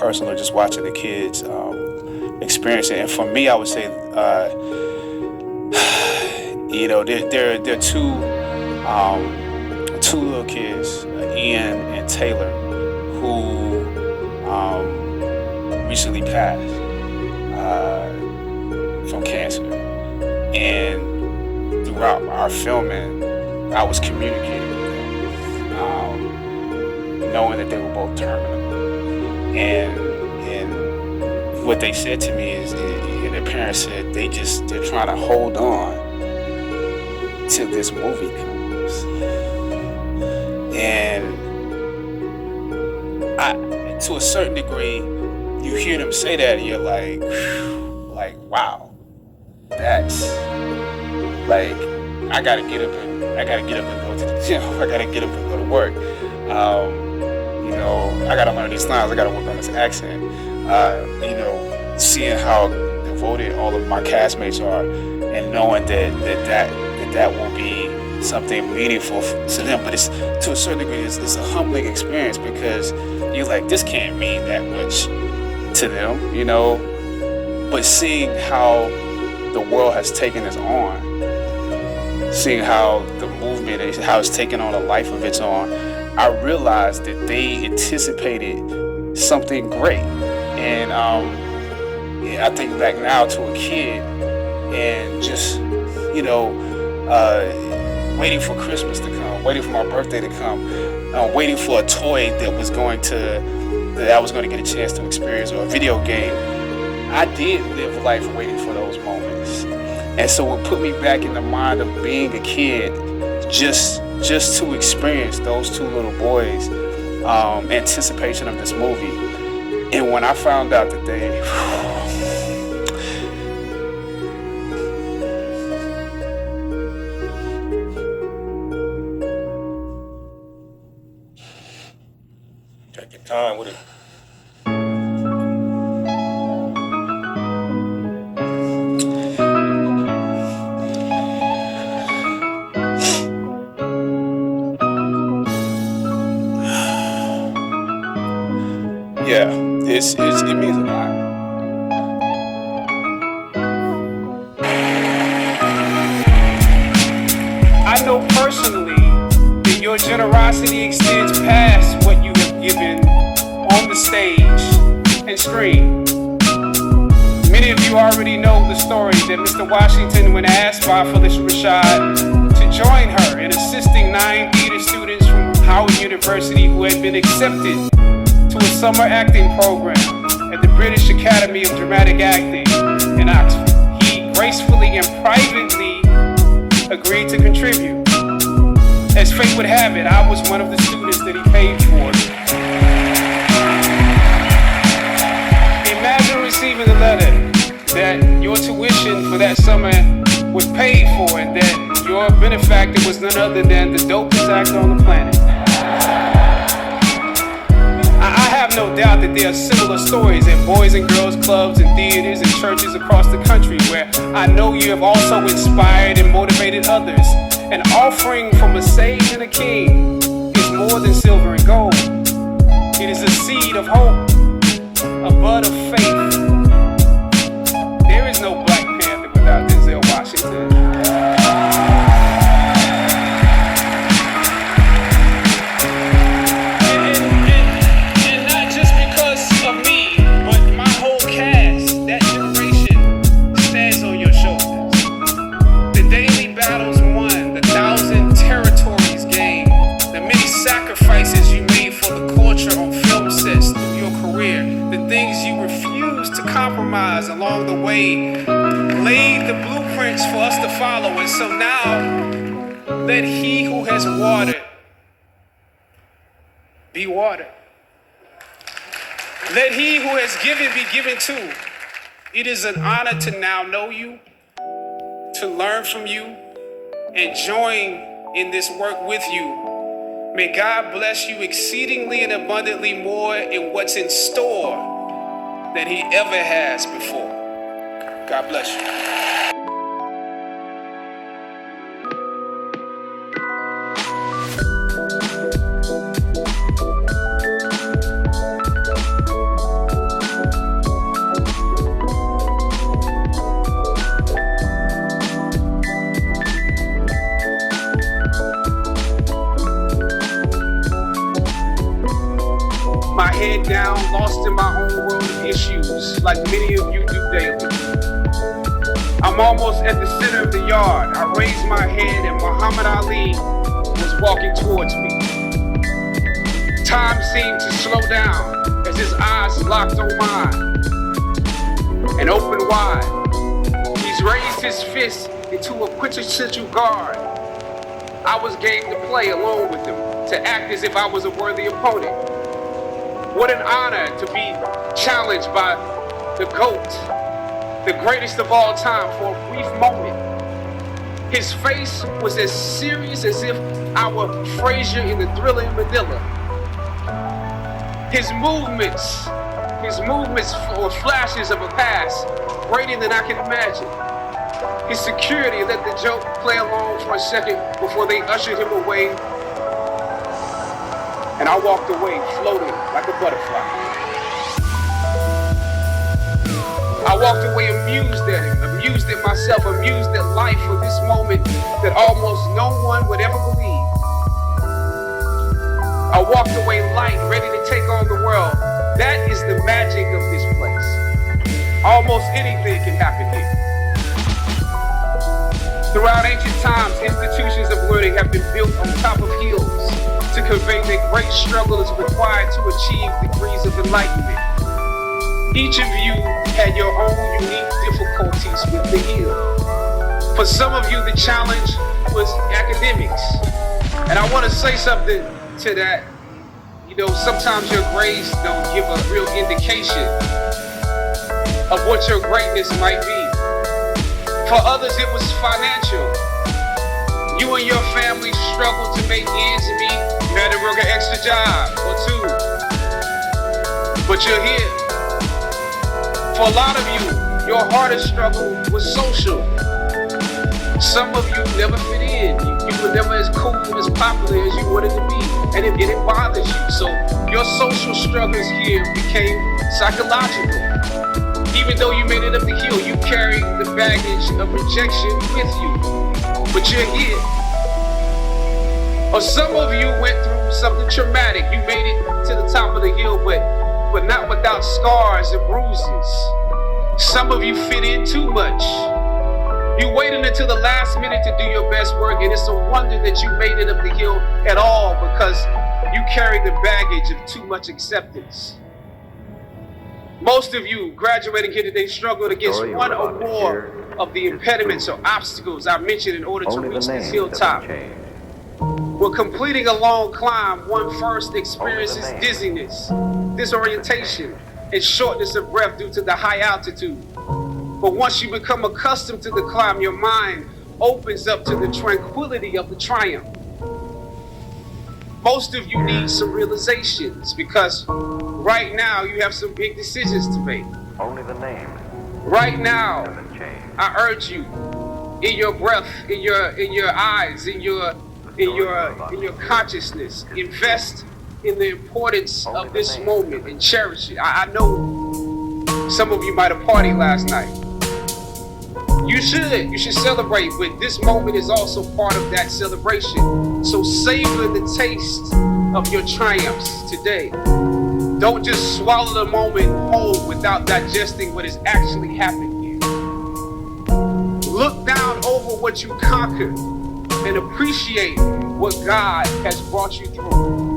personal, just watching the kids experience it. And for me, I would say, there are two little kids, Ian and Taylor, who recently passed from cancer. And throughout our filming, I was communicating with them, knowing that they were both terminal. And what they said to me is, and their parents said, they're trying to hold on till this movie comes. And to a certain degree, you hear them say that, and you're like, wow, that's like, I gotta get up and go to the gym. I gotta get up and go to work. I gotta learn these lines. I gotta work on this accent. Seeing how devoted all of my castmates are, and knowing that will be something meaningful to them. But it's, to a certain degree, it's a humbling experience, because you're like, this can't mean that much to them, But seeing how the world has taken this on, seeing how the movement, how it's taken on a life of its own, I realized that they anticipated something great. And I think back now to a kid and just, waiting for Christmas to come, waiting for my birthday to come, waiting for a toy that I was going to get a chance to experience, or a video game. I did live life waiting for those moments. And so it put me back in the mind of being a kid, just to experience those two little boys' anticipation of this movie. And when I found out that they... Take your time with it. Yeah, it means a lot. I know personally that your generosity extends past what you have given on the stage and screen. Many of you already know the story that Mr. Washington, when asked by Felicia Rashad to join her in assisting 9 theater students from Howard University who had been accepted to a summer acting program at the British Academy of Dramatic Acting in Oxford, he gracefully and privately agreed to contribute. As fate would have it, I was one of the students that he paid for. Imagine receiving a letter that your tuition for that summer was paid for, and that your benefactor was none other than the dopest actor on the planet. I have no doubt that there are similar stories at boys and girls clubs and theaters and churches across the country, where I know you have also inspired and motivated others. An offering from a sage and a king is more than silver and gold. It is a seed of hope, a bud of faith. There is no Black Panther without Denzel Washington. Along the way, laid the blueprints for us to follow. And so now, let he who has watered be watered. Let he who has given be given too. It is an honor to now know you, to learn from you, and join in this work with you. May God bless you exceedingly and abundantly more in what's in store than he ever has before. God bless you. down, lost in my own world of issues, like many of you do daily. I'm almost at the center of the yard. I raised my head and Muhammad Ali was walking towards me. Time seemed to slow down as his eyes locked on mine and opened wide. He's raised his fist into a quintessential guard. I was game to play along with him, to act as if I was a worthy opponent. What an honor to be challenged by the GOAT, the greatest of all time, for a brief moment. His face was as serious as if I were Frazier in the Thriller in Manila. His movements were flashes of a past greater than I can imagine. His security let the joke play along for a second before they ushered him away. And I walked away floating like a butterfly. I walked away amused at him, amused at myself, amused at life for this moment that almost no one would ever believe. I walked away light, ready to take on the world. That is the magic of this place. Almost anything can happen here. Throughout ancient times, institutions of learning have been built on top of hills to convey that great struggle is required to achieve degrees of enlightenment. Each of you had your own unique difficulties with the hill. For some of you, the challenge was academics. And I want to say something to that. You know, sometimes your grades don't give a real indication of what your greatness might be. For others, it was financial. You and your family struggled to make ends meet. You had to work an extra job or two. But you're here. For a lot of you, your hardest struggle was social. Some of you never fit in. You were never as cool and as popular as you wanted to be. And it bothers you. So your social struggles here became psychological. Even though you made it up the hill, you carried the baggage of rejection with you. But you're here. Or some of you went through something traumatic. You made it to the top of the hill, but not without scars and bruises. Some of you fit in too much. You waited until the last minute to do your best work, and it's a wonder that you made it up the hill at all because you carried the baggage of too much acceptance. Most of you graduating here today struggled against one or more of the impediments or obstacles I mentioned in order to reach this hilltop. When completing a long climb, one first experiences dizziness, disorientation, and shortness of breath due to the high altitude. But once you become accustomed to the climb, your mind opens up to the tranquility of the triumph. Most of you need some realizations because right now you have some big decisions to make. Only the name. Right now, I urge you, in your breath, in your eyes, in your consciousness, invest in the importance of this moment and cherish it. I know some of you might have partied last night. You should celebrate, but this moment is also part of that celebration. So savor the taste of your triumphs today. Don't just swallow the moment whole without digesting what is actually happening here. Look down over what you conquered and appreciate what God has brought you through.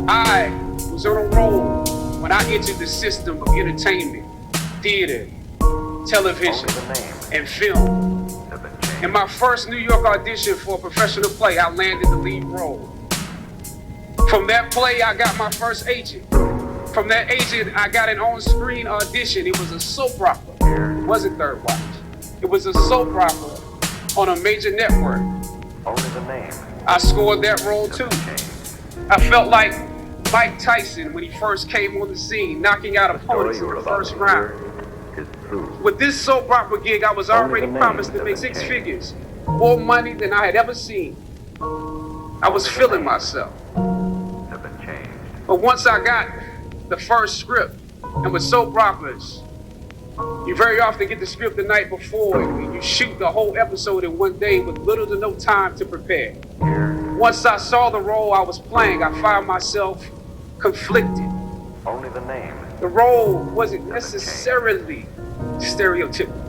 I was on a roll when I entered the system of entertainment, theater, television, and film. In my first New York audition for a professional play, I landed the lead role. From that play, I got my first agent. From that agent, I got an on-screen audition. It was a soap opera. It wasn't Third Watch. It was a soap opera on a major network. Only the name. I scored that role too. I felt like Mike Tyson when he first came on the scene, knocking out opponents in the first round. With this soap opera gig, I was already promised to make 6 figures, more money than I had ever seen. I was feeling myself. But once I got the first script, and with soap operas, you very often get the script the night before, and you shoot the whole episode in one day with little to no time to prepare. Once I saw the role I was playing, I found myself conflicted. Only the name. The role wasn't necessarily stereotypical.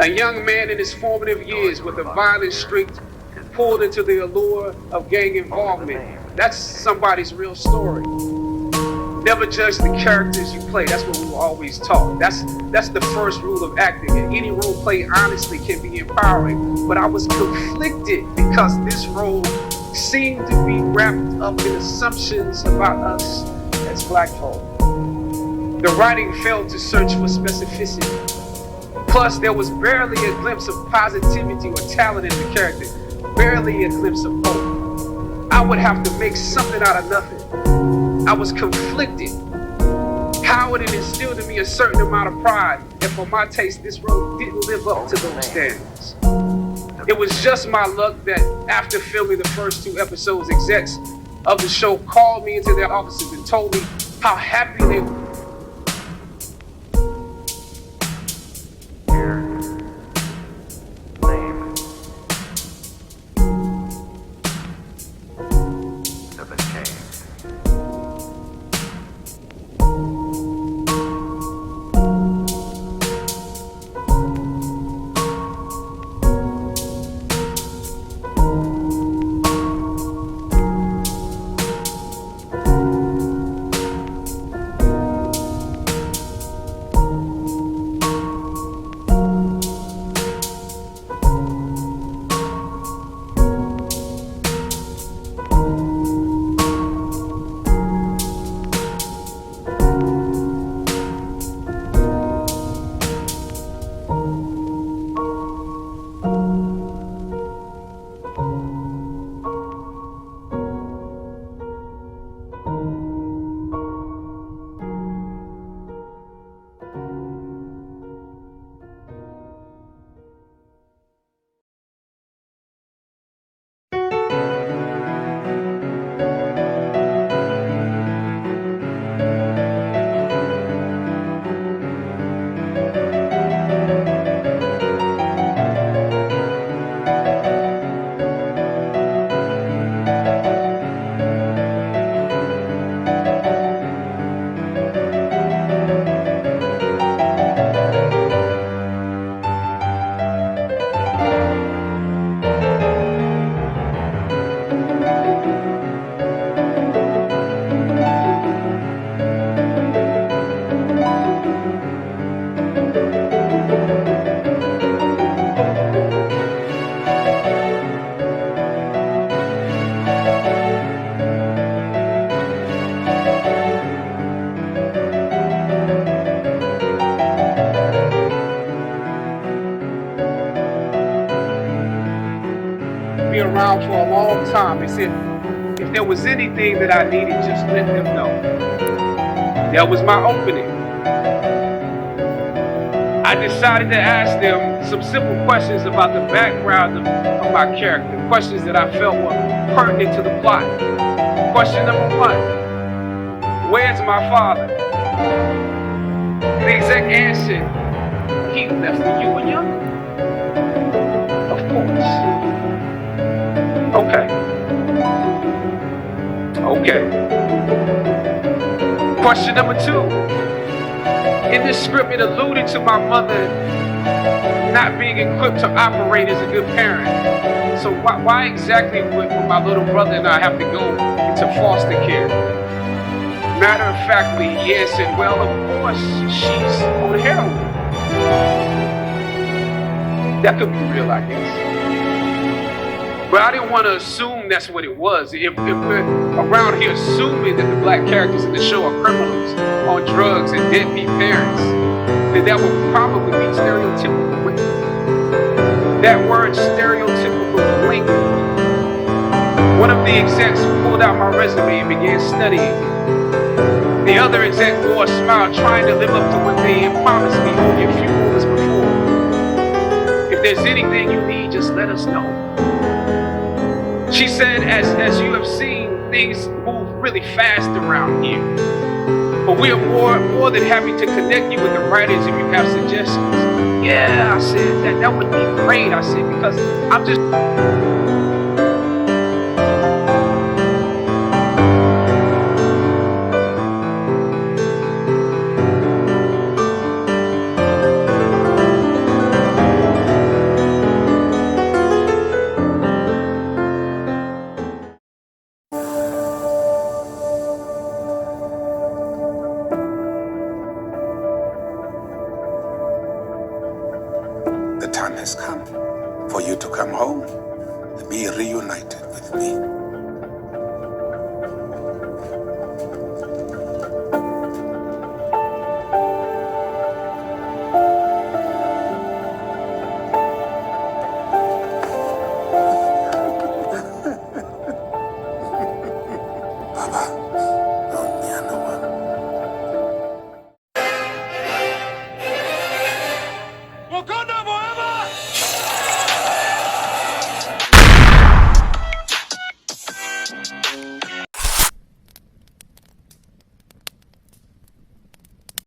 A young man in his formative years with a violent streak pulled into the allure of gang involvement. That's somebody's real story. Never judge the characters you play. That's what we were always taught. That's the first rule of acting. And any role played honestly can be empowering. But I was conflicted because this role seemed to be wrapped up in assumptions about us as black folk. The writing failed to search for specificity. Plus, there was barely a glimpse of positivity or talent in the character. Barely a glimpse of hope. I would have to make something out of nothing. I was conflicted. Howard had instilled in me a certain amount of pride, and for my taste, this role didn't live up to those standards. It was just my luck that after filming the first 2 episodes, execs of the show called me into their offices and told me how happy they were. Around for a long time. They said if there was anything that I needed, just let them know. That was my opening. I decided to ask them some simple questions about the background of my character, questions that I felt were pertinent to the plot. Question number 1, where's my father? The exec answered, he left when you were young. Of course. Okay. Question number 2. In this script, it alluded to my mother not being equipped to operate as a good parent. So why exactly would my little brother and I have to go into foster care? Matter of factly, he answered, well, of course, she's on heroin. That could be real, I guess. But I didn't want to assume that's what it was. If we're around here assuming that the black characters in the show are criminals on drugs and deadbeat parents, then that would probably be stereotypical. That word stereotypical lingered. One of the execs pulled out my resume and began studying. The other exec wore a smile, trying to live up to what they had promised me only a few moments before. If there's anything you need, just let us know. She said, as you have seen, things move really fast around here. But we are more than happy to connect you with the writers if you have suggestions. Yeah, I said, that would be great. I said, because I'm just... has come for you to come home and be reunited with me.